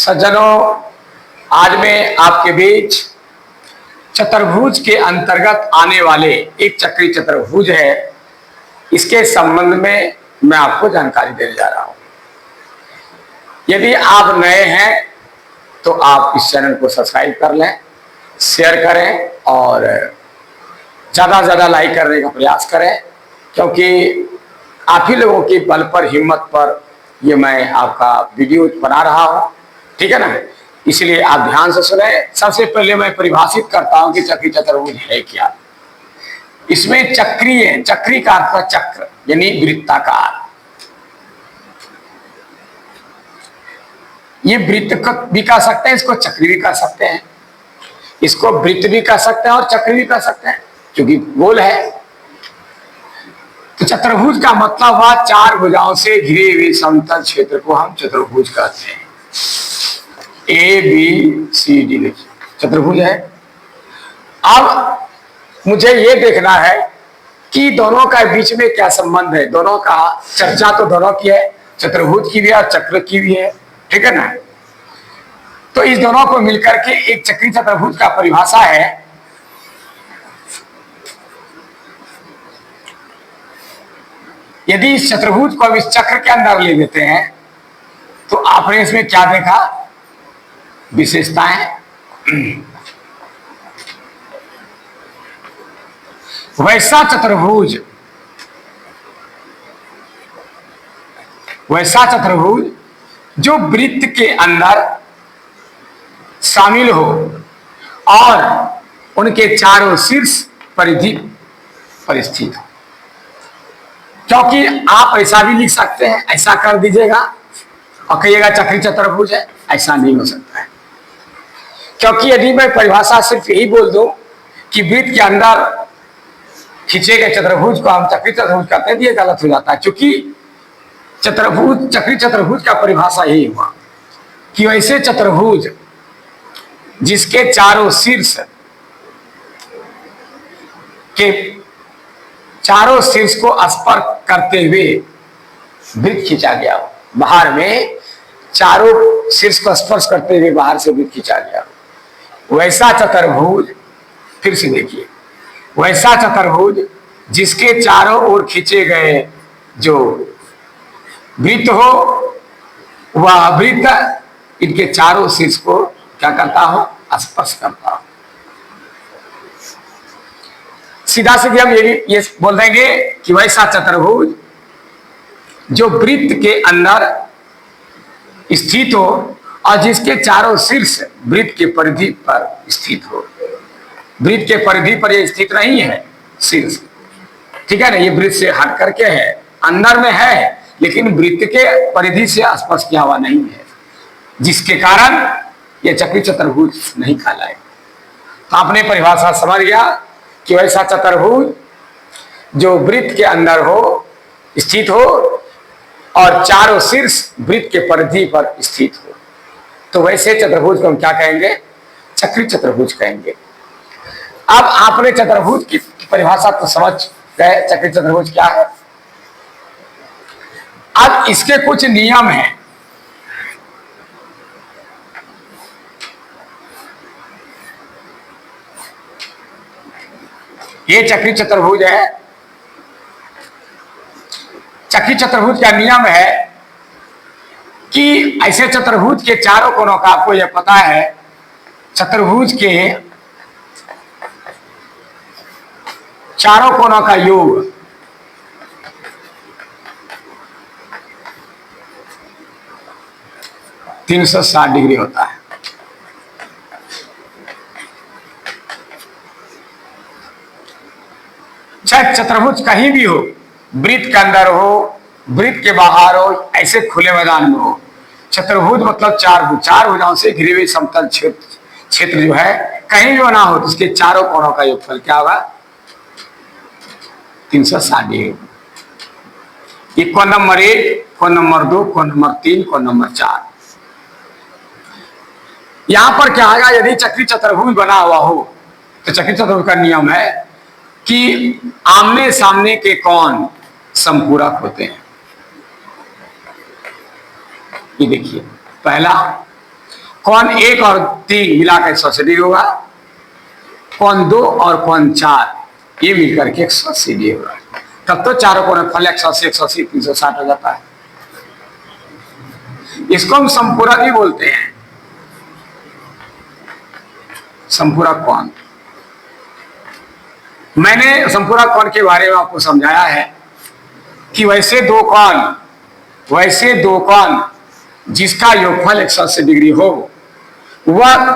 सज्जनों, आज मैं आपके बीच चतुर्भुज के अंतर्गत आने वाले एक चक्री चतुर्भुज है, इसके संबंध में मैं आपको जानकारी देने जा रहा हूं। यदि आप नए हैं तो आप इस चैनल को सब्सक्राइब कर लें, शेयर करें और ज़्यादा से ज़्यादा लाइक करने का प्रयास करें, क्योंकि आप ही लोगों की बल पर, हिम्मत पर ये मैं आपका वीडियो बना रहा हूँ। ठीक है ना, इसलिए आप ध्यान से सुने। सबसे पहले मैं परिभाषित करता हूं कि चक्री चतुर्भुज है क्या। इसमें चक्री है, चक्री का अर्थ है चक्र यानी वृत्ताकार। ये वृत्त भी कह सकते हैं, इसको चक्री भी कह सकते हैं, इसको वृत्त भी कह सकते हैं और चक्री भी कह सकते हैं, क्योंकि गोल है। तो चतुर्भुज का मतलब हुआ चार भुजाओं से घिरे हुए समतल क्षेत्र को हम चतुर्भुज कहते हैं। ए बी सी डी लिखिए, चतुर्भुज है। अब मुझे ये देखना है कि दोनों का बीच में क्या संबंध है। दोनों का चर्चा तो दोनों की है, चतुर्भुज की भी है और चक्र की भी है। ठीक है ना, तो इस दोनों को मिलकर के एक चक्री चतुर्भुज का परिभाषा है। यदि इस चतुर्भुज को हम इस चक्र के अंदर ले लेते हैं तो आपने इसमें क्या देखा, विशेषताएं। वैसा चतुर्भुज जो वृत्त के अंदर शामिल हो और उनके चारों शीर्ष परिधि पर स्थित हो। क्योंकि आप ऐसा भी लिख सकते हैं, ऐसा कर दीजिएगा और कहिएगा चक्री चतुर्भुज है, ऐसा नहीं हो सकता है। क्योंकि यदि मैं परिभाषा सिर्फ यही बोल दूं कि वृत्त के अंदर खींचे गए चतुर्भुज को हम चक्री चतुर्भुज कहते हैं, ये गलत हो जाता है। क्योंकि चक्री चतुर्भुज का परिभाषा यही हुआ कि वैसे चतुर्भुज जिसके चारों शीर्ष को स्पर्श करते हुए वृत्त खींचा गया हो। बाहर में चारों शीर्ष को स्पर्श करते हुए बाहर से वृत्त खींचा गया हो, वैसा चतुर्भुज, फिर से देखिए, वैसा चतुर्भुज जिसके चारों ओर खींचे गए जो वृत्त हो, वह वृत्त इनके चारों शीर्ष को क्या करता हो, स्पर्श करता हो। सीधा सीधे हम ये बोल देंगे कि वैसा चतुर्भुज जो वृत्त के अंदर स्थित हो और जिसके चारों शीर्ष वृत्त के परिधि पर स्थित हो। वृत्त के परिधि पर ये स्थित नहीं है शीर्ष, ठीक है ना, ये वृत्त से हट करके है, अंदर में है लेकिन वृत्त के परिधि से स्पर्श किया हुआ नहीं है, जिसके कारण ये चक्री चतुर्भुज नहीं कहलाए। तो आपने परिभाषा समझ गया कि वैसा चतुर्भुज जो वृत्त के अंदर हो, स्थित हो और चारों शीर्ष वृत्त के परिधि पर स्थित हो, तो वैसे चतुर्भुज को हम क्या कहेंगे, चक्री चतुर्भुज कहेंगे। अब आपने चतुर्भुज की परिभाषा तो समझ गए, चक्री चतुर्भुज क्या है। अब इसके कुछ नियम हैं। ये चक्री चतुर्भुज है। चक्री चतुर्भुज का नियम है कि ऐसे चतुर्भुज के चारों कोनों का आपको यह पता है, चतुर्भुज के चारों कोनों का योग 360 डिग्री होता है। चाहे चतुर्भुज कहीं भी हो, वृत्त के अंदर हो, वृत्त के बाहर हो, ऐसे खुले मैदान में हो, चतुर्भुज मतलब चार भुजाओं से घिरे हुए समतल क्षेत्र जो है कहीं भी बना हो, उसके चारों कोनों का योगफल क्या होगा, 360 डिग्री। ये कोण नंबर 1, कोण नंबर 2, कोण नंबर 3, कोण नंबर 4। यहां पर क्या आएगा, यदि चक्री चतुर्भुज बना हुआ हो तो चक्री चतुर्भुज का नियम है कि आमने सामने के कोण समपूरक होते हैं। ये देखिए, पहला कौन 1 और 3 मिलाकर 180 डिग्री होगा, कौन 2 और कौन 4 ये मिलकर के 180 डिग्री होगा। तब तो चारों कोण फल 180, 180, 360 हो जाता है। इसको हम संपूरक भी बोलते हैं, संपूरक कोण। मैंने संपूरक कोण के बारे में आपको समझाया है कि वैसे दो कोण जिसका योगफल 180 डिग्री हो वह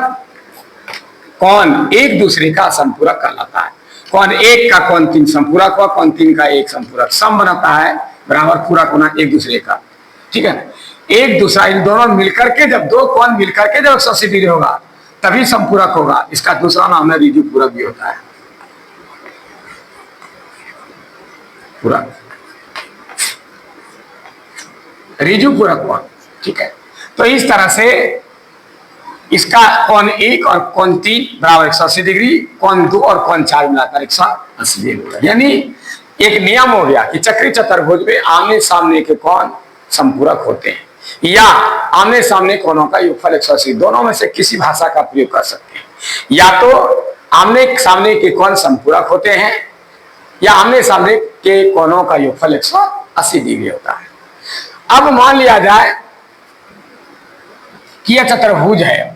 कोण एक दूसरे का संपूरक कहलाता है। कोण 1 का कोण 3 संपूरक हुआ, कोण 3 का 1 संपूरक, सम बनाता है बराबर पूरक होना एक दूसरे का। ठीक है, एक दूसरा, इन दोनों मिलकर के जब दो कोण मिलकर के जब 180 डिग्री होगा तभी संपूरक होगा। इसका दूसरा नाम है ऋजु पूरक भी होता है, पूरक, ऋजु पूरक कोण। ठीक है, तो इस तरह से इसका कोण 1 और कोण 3 बराबर 180 डिग्री, कोण 2 और कोण 4 मिलाकर 180 डिग्री। यानी एक नियम हो गया कि चक्री चतुर्भुज में आमने सामने के कोण संपूरक होते हैं, या आमने सामने कोणों का योगफल 180, दोनों में से किसी भाषा का प्रयोग कर सकते हैं। या तो आमने सामने के कोण संपूरक होते हैं या आमने सामने के कोणों का योगफल 180 डिग्री होता है। अब मान लिया जाए कि यह चतुर्भुज है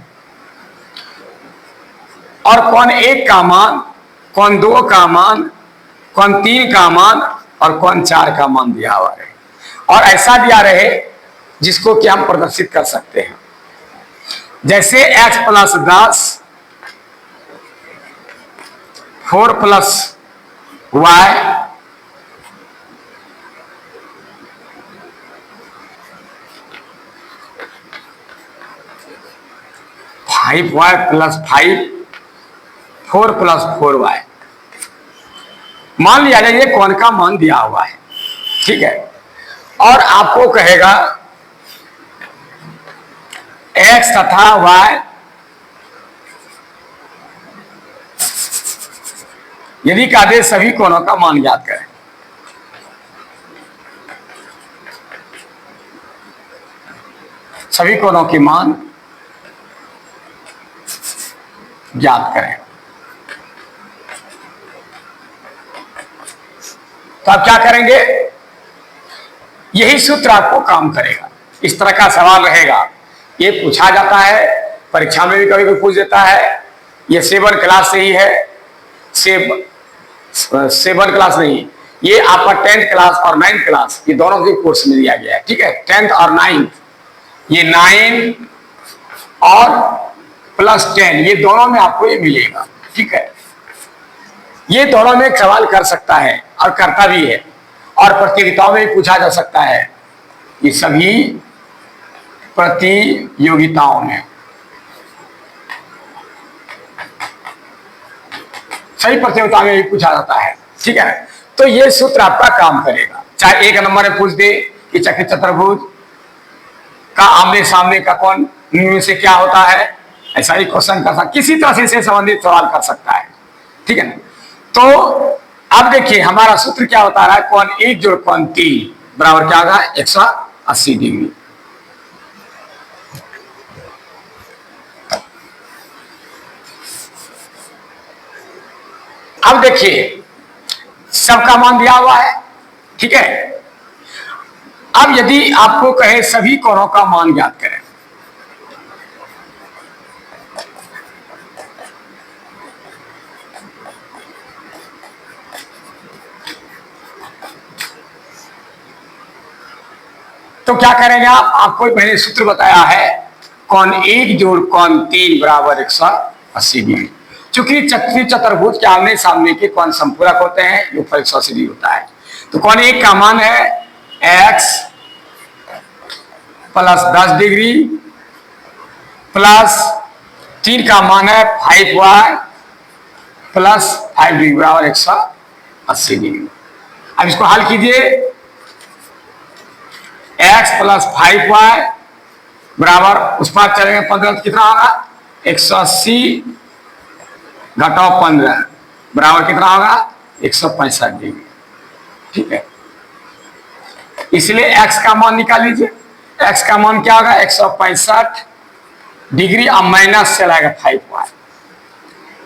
और कोण 1 का मान, कोण 2 का मान, कोण 3 का मान और कोण 4 का मान दिया हुआ है, और ऐसा दिया रहे जिसको कि हम प्रदर्शित कर सकते हैं। जैसे x + 10 4 + y 5y + 5 4 + 4y। मान लिया जाए ये कोण का मान दिया हुआ है, ठीक है, और आपको कहेगा x तथा y यदि कहा दे सभी कोणों का मान ज्ञात करें। सभी कोणों की मान ज्ञात करें, तो आप क्या करेंगे, यही सूत्र आपको काम करेगा। इस तरह का सवाल रहेगा, ये पूछा जाता है परीक्षा में भी कभी कोई पूछ देता है। ये 7 क्लास से ही है, 7 क्लास नहीं, ये आपका 10th क्लास और 9th क्लास ये दोनों के कोर्स में दिया गया है। ठीक है, 10th और 9th, ये 9 और +10 ये दोनों में आपको ये मिलेगा। ठीक है, ये दोनों में सवाल कर सकता है और करता भी है, और प्रतियोगिताओं में भी पूछा जा सकता है। ये सभी प्रतियोगिताओं में, सही प्रतियोगिता में भी पूछा जाता है। ठीक है, तो ये सूत्र आपका काम करेगा। चाहे 1 नंबर में पूछ दे कि चक्री चतुर्भुज का आमने सामने का कोण में से क्या होता है, ऐसा ही क्वेश्चन कर सकता, किसी तरह से संबंधित सवाल कर सकता है। ठीक है ना, तो अब देखिए हमारा सूत्र क्या होता है, कोण 1 जोड़ कोण 3 बराबर क्या होगा 180 डिग्री। अब देखिए सबका मान दिया हुआ है। ठीक है, अब यदि आपको कहे सभी कोणों का मान ज्ञात करें, तो क्या करेंगे आप, आपको मैंने सूत्र बताया है, कोण 1 जोड़ कोण 3 बराबर 180 डिग्री। चूंकि चक्री चतुर्भुज के आमने सामने के कोण संपूरक होते हैं, योगफल 180 डिग्री होता है। तो कोण 1 का मान है x + 10 डिग्री प्लस 3 का मान है 5y + 5 डिग्री बराबर 180 डिग्री। अब इसको हल कीजिए, x + 5y बराबर उस पार चलेंगे 15, कितना होगा 180 घटाओ 15 बराबर कितना होगा 165 डिग्री। ठीक है, इसलिए x का मान निकाल लीजिए। x का मान क्या होगा 165 डिग्री, अब माइनस चला गया 5y,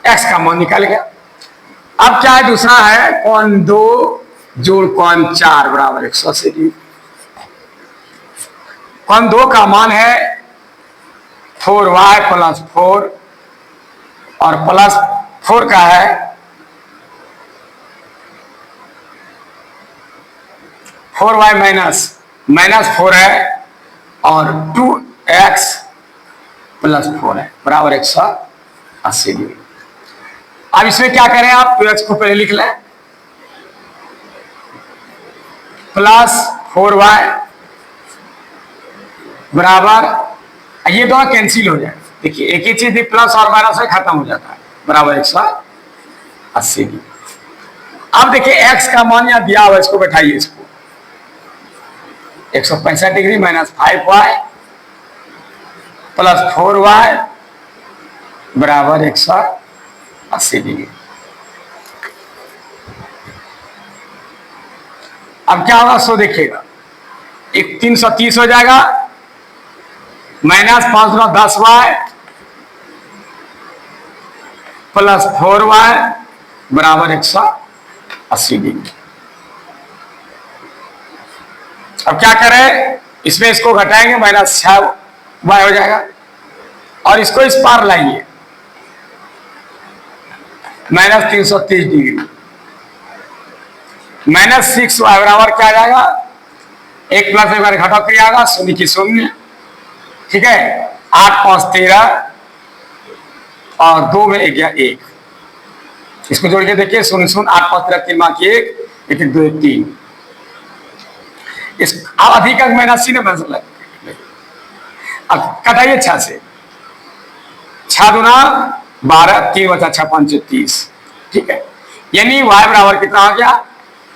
एक्स का मान निकल गया। अब क्या है, दूसरा है कौन 2 जोड़ कौन 4 बराबर 180 डिग्री। कौन 2 का मान है 4y प्लस 4 और प्लस 4 का है 4y माइनस 4 है और 2x प्लस 4 है बराबर 180 डिग्री। अब इसमें क्या करें आप, 2x को पहले लिख लें प्लस 4y बराबर, ये दोनों कैंसिल हो जाए। देखिए एक ही चीज प्लस और माइनस से खत्म हो जाता है बराबर 180 डिग्री। अब देखिए x का मान यहां दिया हुआ, इसको बैठाइए, इसको 165 degree minus 5y plus 4y बराबर 180 डिग्री। अब क्या होगा सो देखिएगा, एक 330 हो जाएगा माइनस 5 गुना 10y प्लस 4y बराबर 180 डिग्री। अब क्या करें, इसमें इसको घटाएंगे माइनस 6y हो जाएगा और इसको इस पार लाइए माइनस 330 डिग्री, माइनस 6y बराबर क्या आ जाएगा, 1 प्लस 1 बार घटाव क्रिया आएगा, 0 की 0, ठीक है। 8 5 13 और 2 में 1 1, इसको जोड़ के देखिए 0 0 8 5 13 3 बाकी 1 1 2 1 3। इस अब अधिक अंक माइनस ने मतलब अब कटाइए 6 से, 6 दूना 12 3 बचा 6 5 30, ठीक है। यानी y बराबर कितना आ गया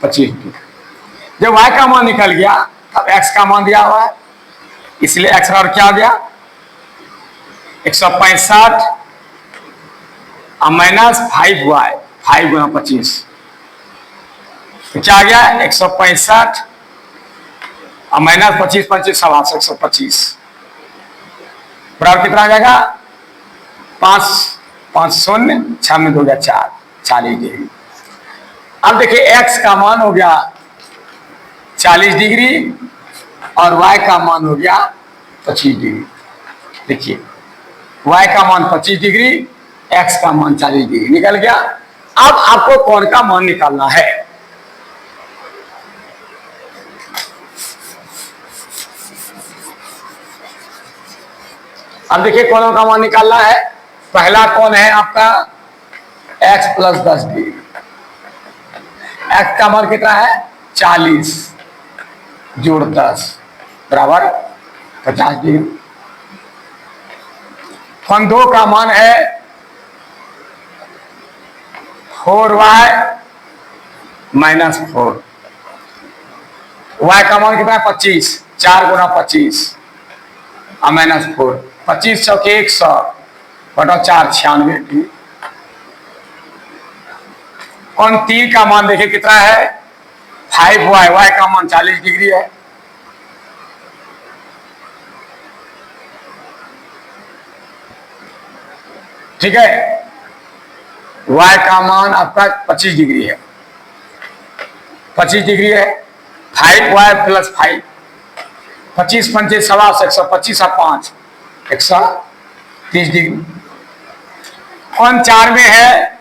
25 डिग्री। जब y का मान निकल गया तब x का मान दिया हुआ है, इसलिए x बराबर क्या आ गया 165 और माइनस 5y, 5 गुना 25 तो क्या आ गया 165 और माइनस 25 25 125 बराबर कितना आ जाएगा 5 5 0 6 में 2 4 40 डिग्री। अब देखिए x का मान हो गया 40 डिग्री और y का मान हो गया 25 डिग्री। देखिए y का मान 25 डिग्री, x का मान 40 डिग्री निकल गया। अब आपको कोण का मान निकालना है। अब देखिए कोणों का मान निकालना है। पहला कोण है आपका x प्लस 10 डिग्री, x का मान कितना है 40 जोड़ 10 बराबर 50 डिग्री। कोण 2 का मान है 4y माइनस 4, y का मान कितना है 25, 4 गुना 25 और माइनस 4, 25 चौके 100 बटा 4 96। कोण 3 का मान देखिए कितना है 5y, y का मान 40 डिग्री है, ठीक है। y का मान आपका 25 डिग्री है, 25 डिग्री है। 5y प्लस 5, 25 पंचे 125 125 और 5 130 डिग्री। कोण 4 में है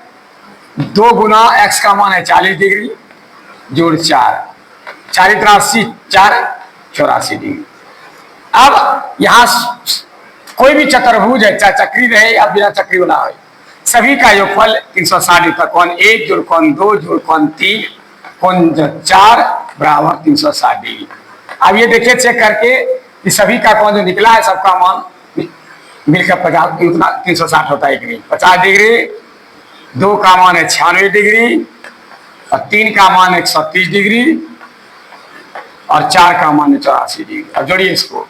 2 गुना x का मान है 40 डिग्री जोड़ 4, 4 83 4 84 डिग्री। अब यहां कोई भी चतुर्भुज है, चाहे चक्री रहे या बिना चक्री वाला हो, सभी का योगफल 360 डिग्री। कोण 1 जोड़ कोण 2 जोड़ कोण 3 कोण 4 बराबर 360 डिग्री। अब ये देखिए चेक करके कि सभी का कोण जो निकला है सबका मान मिलकर 50 उतना 360 होता है कि नहीं। 50 डिग्री, 2 का मान है 96 डिग्री और 3 का मान है 130 डिग्री और 4 का मान है 84 डिग्री। अब जोड़िए इसको,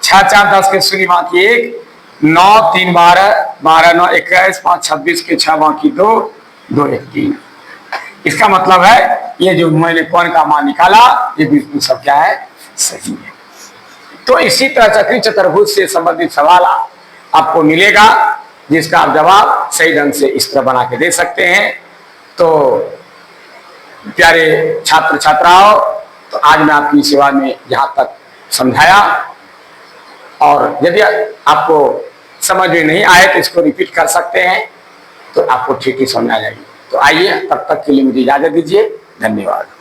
6 4 10 के 0 बाकी 1, 9 3 12 12 9 21 5 26 के 6 बाकी 2 2 1 3। इसका मतलब है ये जो मैंने कोण का मान निकाला ये बिल्कुल सब क्या है सही है। तो इसी तरह चक्री चतुर्भुज से संबंधित सवाल आपको मिलेगा, जिसका आप जवाब सही ढंग से इस तरह बना के दे सकते हैं। तो प्यारे छात्र छात्राओं, तो आज मैं आपकी सेवा में यहाँ तक समझाया, और यदि आपको समझ में नहीं आए तो इसको रिपीट कर सकते हैं, तो आपको ठीक ही समझ आ जाएगी। तो आइए, तब तक के लिए मुझे इजाजत दीजिए। धन्यवाद।